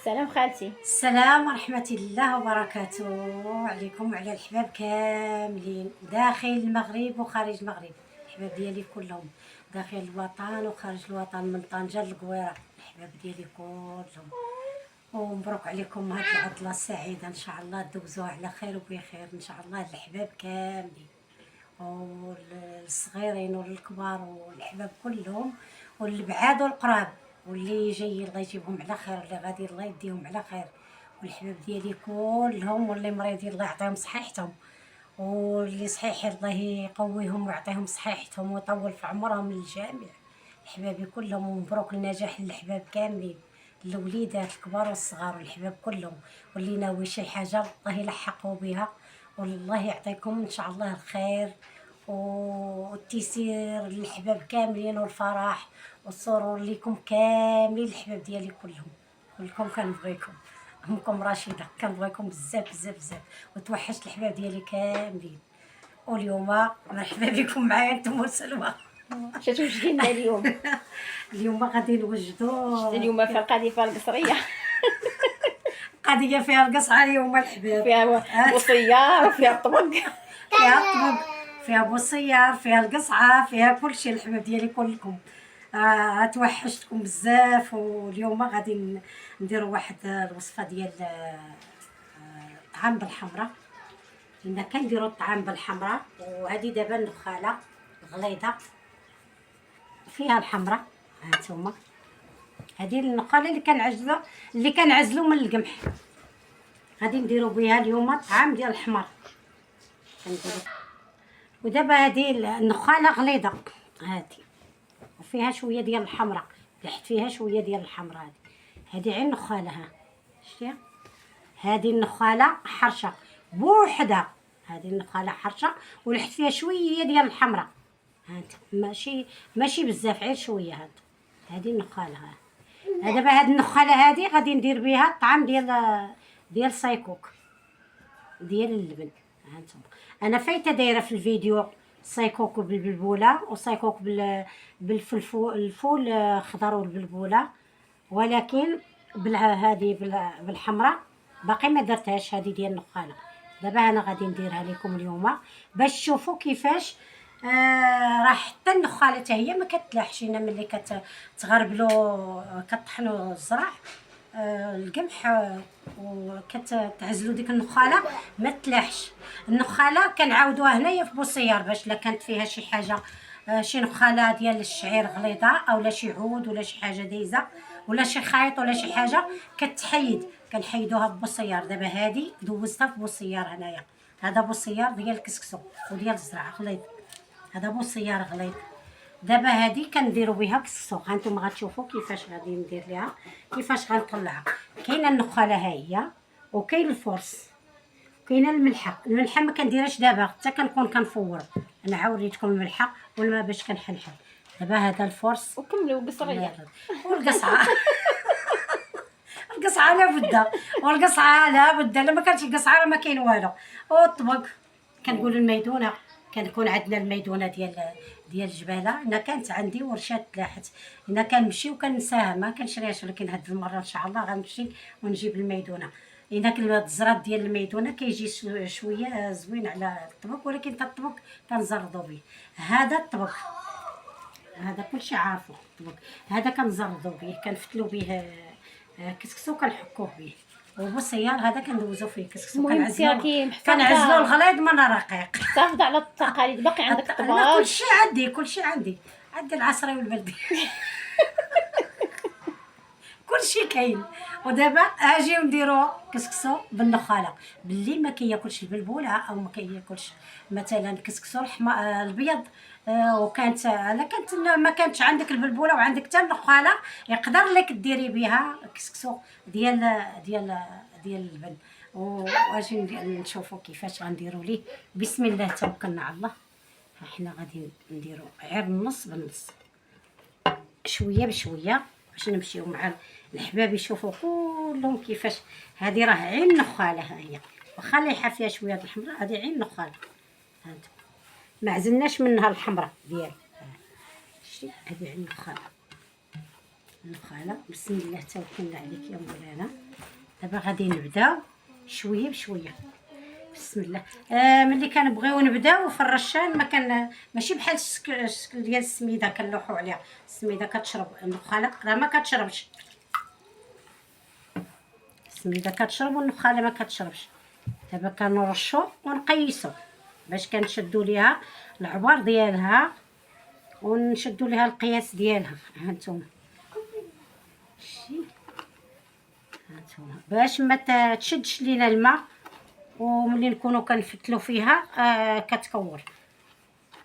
سلام خالتي. السلام ورحمة الله وبركاته عليكم وعلى الحباب كاملين داخل المغرب وخارج المغرب. الحباب ديالي كلهم داخل الوطن وخارج الوطن من طنجة للقويرة. الحباب ديالي كلهم ومبروك عليكم هاد العطلة السعيدة، ان شاء الله دوزوها على خير وبخير ان شاء الله. الحباب كاملين والصغيرين والكبار والحباب كلهم والبعاد والقراب، واللي جاي الله يجيبهم على خير، واللي غادي الله يديهم على خير. والحباب ديالي كلهم واللي مريضين الله يعطيهم صحيحتهم، واللي صحيح الله يقويهم ويعطيهم صحيحتهم ويطول في عمرهم الجميع. حبابي كلهم ومبروك النجاح للحباب كاملين، الوليدات الكبار والصغار والحباب كلهم، واللي ناوي شي حاجه الله يلحقوا بها، والله يعطيكم ان شاء الله الخير والتيسير للحباب كاملين والفرح والسرور ليكم كاملين. الحباب ديالي كلكم كنبغيكم. امكم رشيده كنبغيكم بزاف بزاف بزاف وتوحشت الحباب ديالي كاملين. واليوم مرحبا بكم معايا انتم وسلوى. شتوجدي لنا اليوم؟ اليوم غادي نوجدوا اليوم في القذيفه القصريه. قضيه فيها القصعه اليوم الحباب، فيها وصيه وفيها الطبق. فيها الطبق، فيها بوصيار، فيها القصعه، فيها كلشي. الحباب ديالي كلكم توحشتكم بزاف. واليوم غادي نديروا واحد الوصفه ديال الطعام بالحمراء. كنا كنديروا الطعام بالحمراء، وهذه دابا النخاله غليظه فيها الحمراء. هانتوما هذه النخاله اللي كنعزلوا من القمح، غادي نديروا بها اليوم الطعام ديال الحمر كنديروا. ودابا هذه النخاله غليظه هذه، وفيها شويه ديال الحمراء، لحت فيها شويه ديال الحمراء. هذه عين النخاله، ها شتيها؟ هذه النخاله حرشه بوحدها، هذه النخاله حرشه ولحت فيها شويه ديال الحمراء. هانت ماشي بزاف، غير شويه. هذه النخاله. دابا هذه النخاله هذه غادي ندير بها الطعام ديال سايكوك ديال اللبن. هانتوما انا فايته دايره في الفيديو سايكوك بالبلبوله وسايكوك بالفلفل الفول خضر والبلبوله، ولكن هذه بالحمراء باقي ما درتهاش. هذه ديال النخاله دابا انا غادي نديرها لكم اليوم باش تشوفوا كيفاش. راه حتى النخاله حتى هي ما كتلاحش. هنا ملي كتغربلوا كطحنوا الزرع القمح وكتعزلوا ديك النخاله ما تلاحش. النخاله كنعاودوها هنايا في بوصيار باش لا كانت فيها شي حاجه، شي نخاله ديال الشعير غليظه اولا شي عود ولا شي حاجه دايزه ولا شي خيط ولا شي حاجه كتحيد، كنحيدوها ببوصيار. دابا هذه دوزتها في بوصيار هنايا. هذا بوصيار ديال الكسكسو وديال الزرع غليظ، هذا بوصيار غليظ. دابا هذه كنديروا بها كسكسو. هانتوما غتشوفوا كيفاش غادي ندير ليها، كيفاش غنطلعها. كاينه النخاله ها هي، وكاين الفرص، كاينه الملحه ما كنديرهاش دابا حتى كنكون كنفور. انا عاوريتكم الملحه والماء باش كنحلحل. دابا هذا الفرص وكملوا قصريه والقصعه. القصعه لابد، والقصعه لابد، الا ما كانتش القصعه راه ما كاين والو. والطبق كنقول الميدونه، كنكون عندنا الميدونه ديال الجباله. انا كانت عندي ورشات تلاحت، انا كنمشي وكنساها ما كنشريهاش، ولكن هاد المره ان شاء الله غنمشي ونجيب الميدونه. هنا الزراد ديال الميدونه كيجي شويه زوين على الطبق، ولكن حتى الطبق كنزردو به. هذا الطبق هذا كلشي عارفو. الطبق هذا كنزردو به، كنفتلو به كسكسو كنحكوه به. وبوصيار هذا كندوزو فيه كسكسو، كنعزلو الغليظ من الرقيق. محافظه على التقاليد. باقي عندك الطباخ؟ كلشي عندي العصري والبلدي. كلشي كاين. ودابا اجيو نديرو كسكسو بالنخاله باللي ما كياكلش البلبوله او ما كياكلش مثلا كسكسو الابيض. وكانت ما كانتش عندك البلبوله وعندك حتى النخاله، يقدر لك ديري بها كسكسو ديال اللبن. واجي نشوفوا كيفاش غنديروا ليه. بسم الله توكلنا على الله. احنا غادي نديروا غير النص بالنص، شويه بشويه باش نمشيو مع الحباب يشوفوا كلهم كيفاش. هذه راه عين النخاله، ها هي واخا لايحه فيها شويه د الحمراء، هذه عين النخاله. هانتوما ما عزلناش منها الحمراء ديال شتي. هذه عين النخاله النخاله. بسم الله توكلنا عليك يا مولانا. دابا غادي نبداو شويه بشويه. بسم الله. ملي كنبغيو نبداو في الرشان ما كان ماشي بحال الشكل ديال السميده كنلوحوا عليها. السميده كتشرب، النخاله راه ما كتشربش. السميده كتشرب والنخاله ما كتشربش. دابا كنرشوا ونقيسوا باش كنشدوا ليها العبار ديالها ونشدوا ليها القياس ديالها. ها انتم شتي، ها انتم باش ما تشدش لينا الماء وملي نكونوا كنفتلوا فيها كتكور.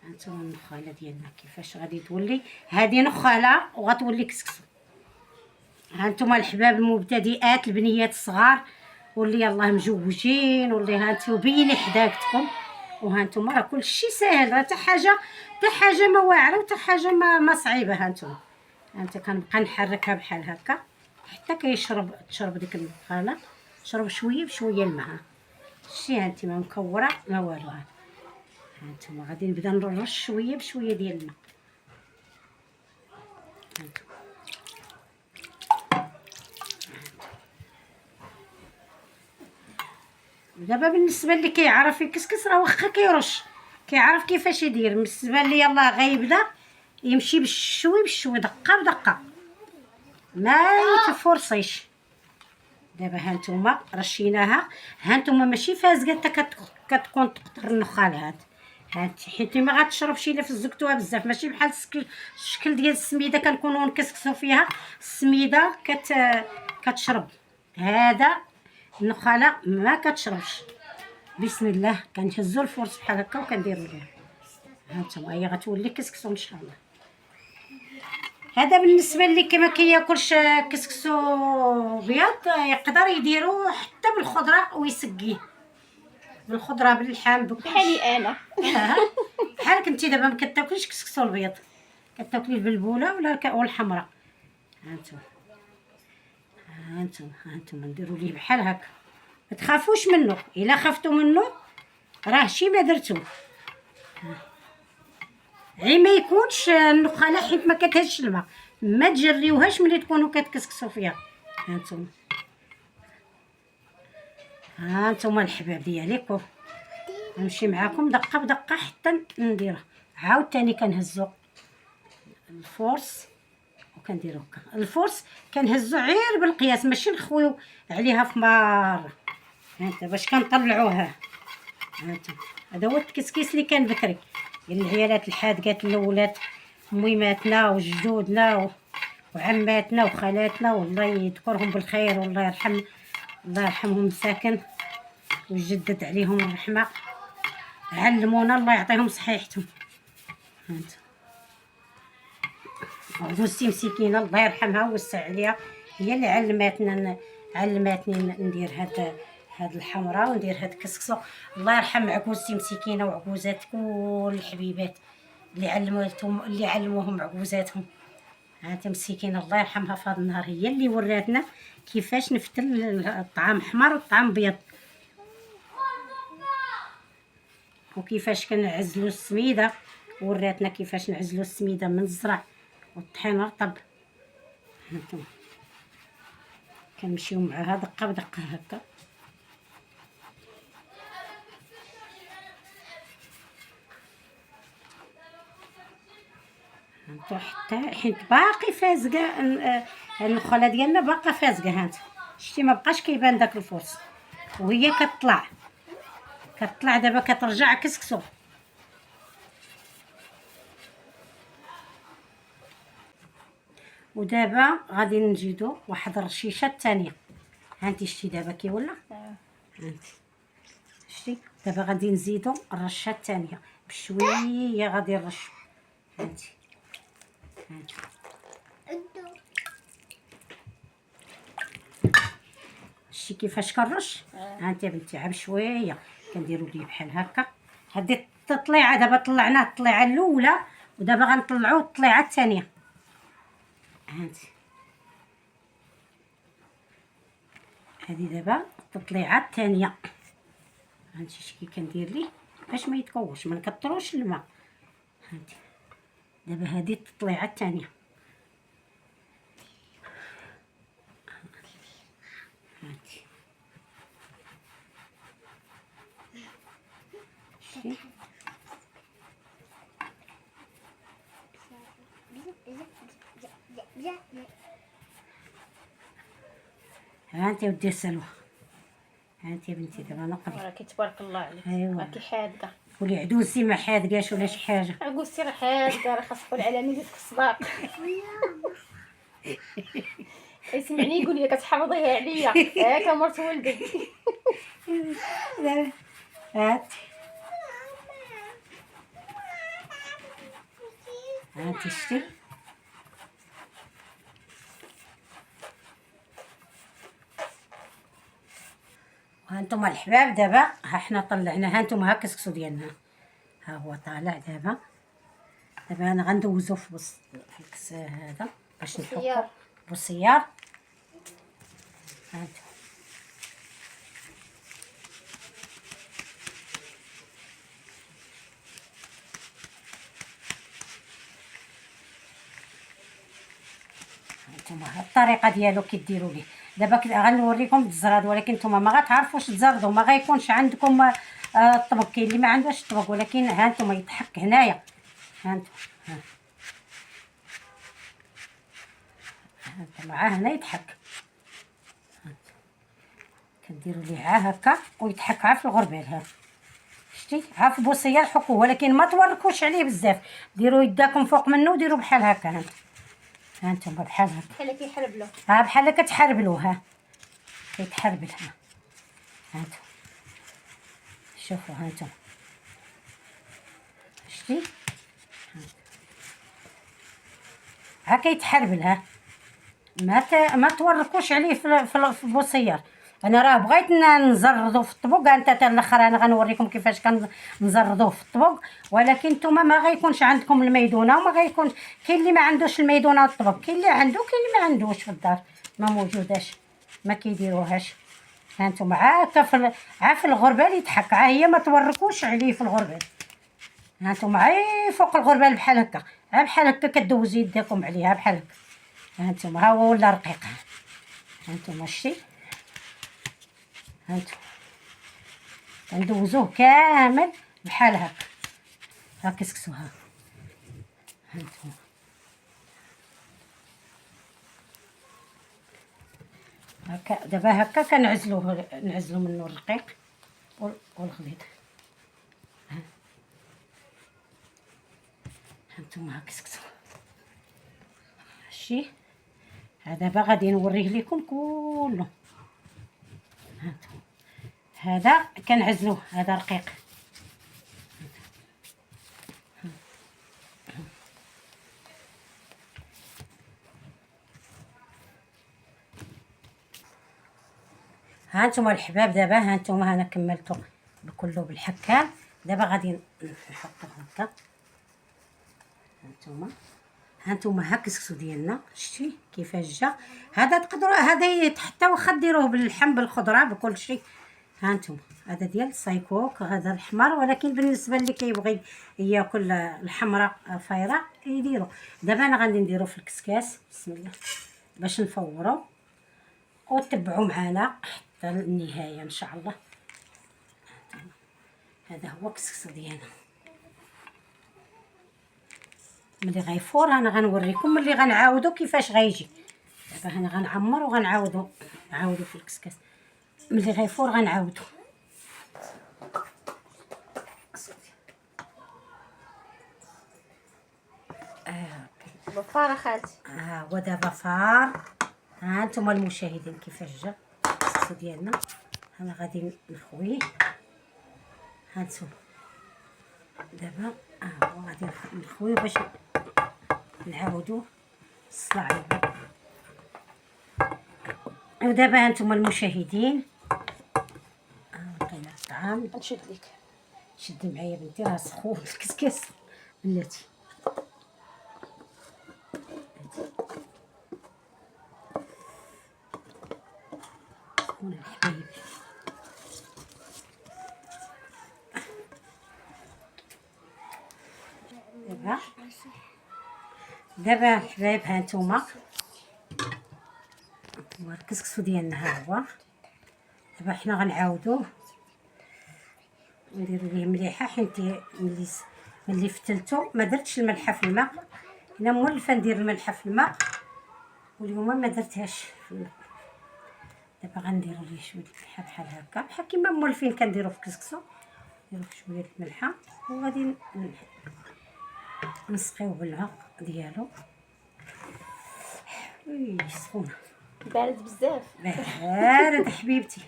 هانتوما النخاله ديالنا كيفاش غادي تولي. هذه نخاله وغتولي كسكسو. هانتوما الحباب المبتدئات البنيات الصغار واللي يلاه مجوجين واللي هانتو بيني حداقتكم. وهانتوما راه كلشي ساهل، راه حتى حاجه ما واعره وحتى حاجه ما صعيبه. هانتوما انت كنبقى نحركها بحال هكا حتى تشرب ديك النخاله، تشرب شويه بشويه الماء. شتي هانتي ما مكوره ما والو. هانتوما غادي نبدا نرش شويه بشويه ديال الماء. دابا بالنسبه اللي كيعرف يكسكس راه واخا كيرش كيعرف كيفاش يدير. بالنسبه لي يلاه غيبدا يمشي بالشوي دقه بدقه ما يتفرصيش. دابا هانتوما رشيناها. هانتوما ماشي فازقه حتى كتكون تقطر النخالات. هانتي حيت ما غاتشربش الا فزقتوها بزاف، ماشي بحال الشكل ديال السميده كنكونوا نكسكسوا فيها. السميده كتشرب، هذا النخاله ما كتشربش. بسم الله كنهزوا الفرص بحال هكا وكنديروا ليها. هانتوما هي غتولي كسكسو ان شاء الله. هذا بالنسبه اللي كما كياكلش كسكسو بيض يقدر يديرو حتى بالخضره ويسقيه بالخضره باللحم بحالي انا. بحالك انت دابا ما كتاكليش كسكسو البيض، كتاكلي البلبوله ولا والحمراء. هانتوما نديرو ليه بحال هكا. ما تخافوش منه، الا خفتوا منه راه شي ما درتو. عي ما يكونش النخاله حيت ما كتهزش الماء، ما تجريوهاش ملي تكونوا كتكسكسوا فيها. هانتوما الحباب ديالي نمشي معاكم دقه بدقه حتى نديرها. عاوتاني كنهزو الفورس وكنديرو هكا. الفورس كنهزو غير بالقياس ماشي نخويو عليها في مره. هانت باش كنطلعوها. هذا هو التكسكيس اللي كان بكري ديال العيالات الحادقات الاولات، ميماتنا وجدودنا وعماتنا وخالاتنا، والله يذكرهم بالخير والله يرحمهم مساكن ويجدد عليهم الرحمه. علمونا الله يعطيهم صحيحتهم. هانت عروستي مسكينه الله يرحمها ويوسع عليها، هي اللي علماتني ندير هاد الحمراء وندير هاد الكسكسو. الله يرحم عكوزتي مسكينه وعكوزات كل الحبيبات اللي علموهم عكوزاتهم. هانت مسكينه الله يرحمها في هذا النهار هي اللي وراتنا كيفاش نفتل الطعام احمر والطعام ابيض وكيفاش كنعزلوا السميده. وراتنا كيفاش نعزلوا السميده من الزرع والطحين رطب. هانتوما كنمشيو معاها دقه بدقه هكا. هانتو حتى حيت باقي فازقه النخاله ديالنا باقا فازقه. هانت شتي ما بقاش كيبان داك الفرص وهي كتطلع دابا كترجع كسكسو. ودابا غادي نزيدو واحد الرشيشه الثانيه. هانتي شتي دابا كي ولا. هانتي شتي دابا غادي نزيدو الرشه الثانيه بشويه غادي نرشو. هانتي شتي كيفاش كنرش. هانتي بنتي عا بشويه كنديروا ليه بحال هكا. هذه التطليعه دابا طلعنا الطليعه الاولى ودابا غنطلعوا الطليعه الثانيه. هانتي هذه دابا التطليعه الثانيه. هانتي شكي كندير ليه باش ما يتكورش ما نكثروش الماء. هانتي دابا هذه التطليعه الثانيه. هانتي شتي هانتي ودي سلوى، هانتي يا بنتي دابا نقري. راكي تبارك الله عليك. أيوا. راكي حادقه. قولي عدوسي ما حادقاش ولا شي حاجه. عقوستي راه حادقه، راه خاص تقول على ميزه الصداق. يسمعني يقول لي كتحافظيها عليا ياك مرت ولدي. هاتي هاتي شتي هانتوما الحباب. دابا ها حنا طلعنا، هانتوما ها الكسكسو ديالنا ها هو طالع. دابا انا غندوزو في الكس هذا باش نحكو بوصيار. بوصيار. هانتو هانتوما ها الطريقه ديالو كيديروا ليه. دابا غنوريكم التزراد، ولكن نتوما ما غتعرفوش تزردوا، ما غيكونش عندكم الطبق. كاين اللي ما عندوش الطبق، ولكن ها نتوما يضحك هنايا. هانتوما معاه هنا يضحك، كنديروا ليه عا هكا ويضحك عا في الغربال. ها شتي عا في بوصيه حكوه، ولكن ما توركوش عليه بزاف، ديروا يداكم فوق منه وديروا بحال هكا. ها انتم بحال هكا، بحال كيحربلو. ها بحال كتحربلوه. ها كيتحربل. ها انتم شوفوا، ها انتم شتي ها كيتحربل. ها ما توركوش عليه في البوصيار. انا راه بغيت نزردو في الطبق، انت حتى الاخر انا غنوريكم كيفاش كنزردوه في الطبق، ولكن نتوما ما غيكونش عندكم الميدونه وما غيكونش. كاين اللي ما عندوش الميدونه والطبق، كاين اللي عنده، كاين اللي ما عندوش في الدار، ما موجوداش، ما كيديروهاش. ها نتوما عا في الغربال يضحك، عا هي ما توركوش عليه في الغربال. ها نتوما عا فوق الغربال بحال هكا، عا بحال هكا كدوزو يديكم عليها بحال هكا. ها نتوما ها هو ولا رقيق. ها نتوما شتي، ها نتوما كندوزوه كامل بحال هكا. ها كسكسوها. ها نتوما هكا. دابا هكا كنعزلو منه الرقيق والخليط. ها نتوما ها كسكسو. شتي دابا غادي نوريه لكم كله. هانتوما هذا كنعزلوه، هذا رقيق. هانتوما الحباب. دابا هانتوما انا كملته كله بالحكام. دابا غادي نحطو هكا. هانتوما ها الكسكسو ديالنا، شتي كيفاش جا. هذا تقدروا هذا يتحطى واخا ديروه باللحم بالخضره بكل شيء. هانتوما هذا ديال الصيكوك، هذا الحمر، ولكن بالنسبه اللي كيبغي ياكل الحمراء فايره يديروا. دابا انا غادي نديرو في الكسكاس. بسم الله باش نفورو وتبعوا معنا حتى النهايه ان شاء الله. هذا هو الكسكسو ديالنا. ملي غيفور انا غنوريكم، ملي غنعاودو كيفاش غيجي. دابا انا غنعمر وغنعاودو في الكسكاس. ملي غيفور غنعاودو. بفاره خالتي. هو دابا فار. ها انتم المشاهدين كيفاش جا الكسكسو ديالنا. انا غادي نخويه. ها انتم دابا هو غادي نخويه باش نعاودو الصلاع على. ودابا هانتم المشاهدين نطلع الطعام. نشد لك، شدي معايا بنتي راه سخون الكسكاس بلاتي. سخون الحبايب. دابا الحبايب هانتوما الكسكسو ديالنا ها هو. دابا حنا غنعاودوه نديرو ليه مليحه، حيت ملي فتلتو ما درتش الملحه في الماء. انا مولفه ندير الملحه في الماء واليوم ما درتهاش في الماء. دابا غنديرو ليه شويه الملحه بحال هكا، بحال كيما مولفين كنديرو في الكسكسو. نديرو شويه الملحه وغادي نسقيو بالماء ديالو. سخونه بارد بزاف. بارد حبيبتي.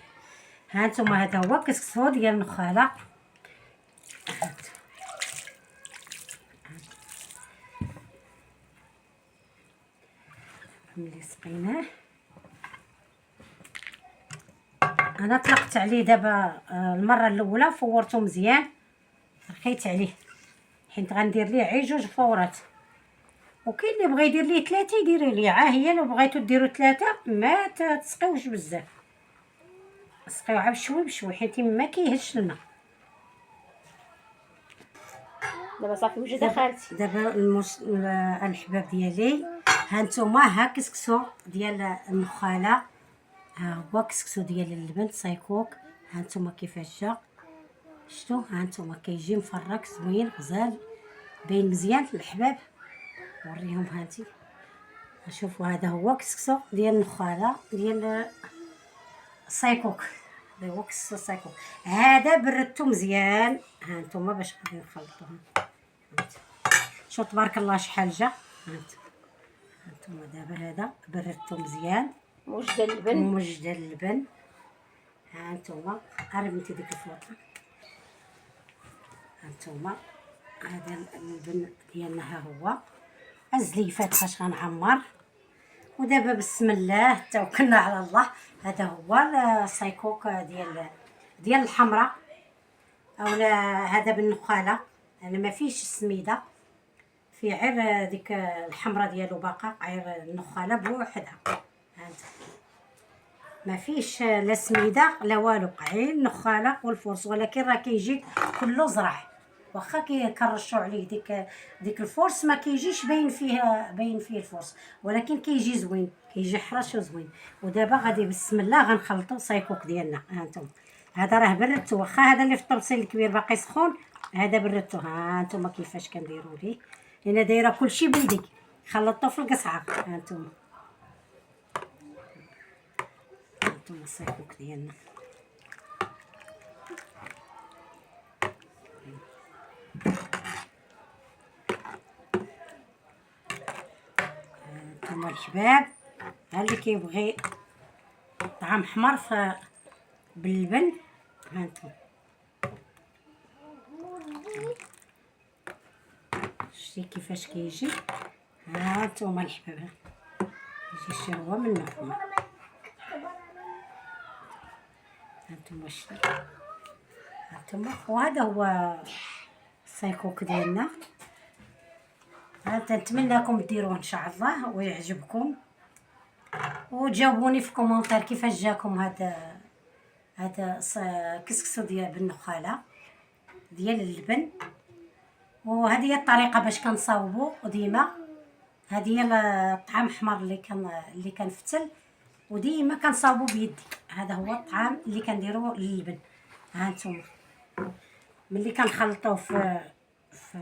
ها انتما هذا هو كسكسو ديال النخاله. ملي سقيناه انا طلقت عليه دابا المره الاولى فورته مزيان، رخيت عليه حيت غندير ليه غير 2 فورات. وكاين اللي بغى يدير ليه 3 يدير ليه. هي لو بغيتو ديروا 3 ما تسقيوش بزاف، سقيو عا بشوي بشوي حيت ما كيهش الماء. دابا صافي وجده خالتي. دابا الحباب ديالي ها نتوما، ها كسكسو ديال النخاله، ها هو كسكسو ديال اللبن سايكوك. ها نتوما كيفاش جا، شتو؟ ها نتوما كيجي مفرك زوين غزال باين مزيان الحباب. نوريهم هانتي، شوفوا هذا هو كسكسو ديال النخاله ديال سايكوك. هذا هو كسكسو سايكوك. هذا بردتو مزيان. ها نتوما باش غادي نخلطوهم. شوف تبارك الله شحال جا. هانتوما دابا هذا بردتو مزيان موجده اللبن. موجده اللبن. هانتوما قربتي ديك الفوطه. هانتوما هذا اللبن ديالنا ها هو الزليفات فاش غنعمر. ودابا بسم الله توكلنا على الله. هذا هو السايكوك ديال الحمراء، اولا هذا بالنخاله، يعني ما فيش السميده، في غير ديك الحمراء ديالو باقا، غير النخاله بوحدها. ما فيش لا سميده لا والو، غير النخاله والفرص. ولكن راه كيجي كله زرع، واخا كيكرشوا عليه ديك الفرص ما كيجيش باين فيه الفرص، ولكن كيجي زوين، كيجي حرش وزوين. ودابا غادي بسم الله غنخلطوا سايكوك ديالنا. ها انتم هذا راه بردتو، واخا هذا اللي في الطبسيل الكبير باقي سخون، هذا بردتو. ها انتم كيفاش كنديروا ليه، انا دايره كلشي بيدي، خلطته في القصعه. ها انتم السايكوك ديالنا. هانتوما الحباب، ها اللي كيبغي طعام حمر باللبن. هانتوما شتي كيفاش كيجي. هانتوما الحباب يجي شي هو من هنا. هانتوما شتي، هانتوما وهذا هو السايكوك ديالنا. نتمنىكم ديروه ان شاء الله ويعجبكم، وجاوبوني في كومونتير كيفاش جاكم هذا كسكسو ديال بالنخاله ديال اللبن. وهذه هي الطريقه باش كنصاوبوا ديما. هذه هي الطعام احمر اللي كنفتل، وديما كنصاوبوا بيدي. هذا هو الطعام اللي كنديروه للبن. ها انتم ملي كنخلطوه في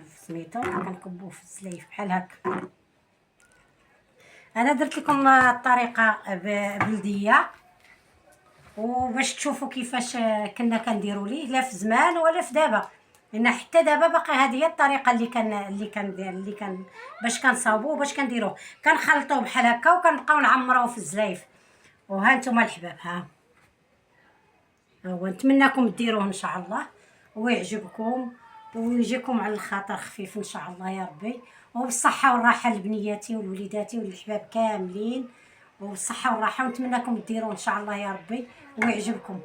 سميتو كنكبوه في الزلايف بحال هكا. انا درت لكم الطريقه بلديه وباش تشوفوا كيفاش كنا كنديروا ليه، لا في زمان ولا في دابا، لان حتى دابا باقي هذه هي الطريقه اللي كان باش كنصاوبوه باش كنديروه. كنخلطوه بحال هكا وكنبقاو نعمروه في الزلايف. وها نتوما الحباب، ها هو نتمنىكم ديروه ان شاء الله ويعجبكم ويجيكم على الخاطر خفيف ان شاء الله يا ربي. وبالصحه والراحه لبنياتي ولوليداتي وللحباب كاملين، وبالصحه والراحه. ونتمنىكم ديروه ان شاء الله يا ربي ويعجبكم.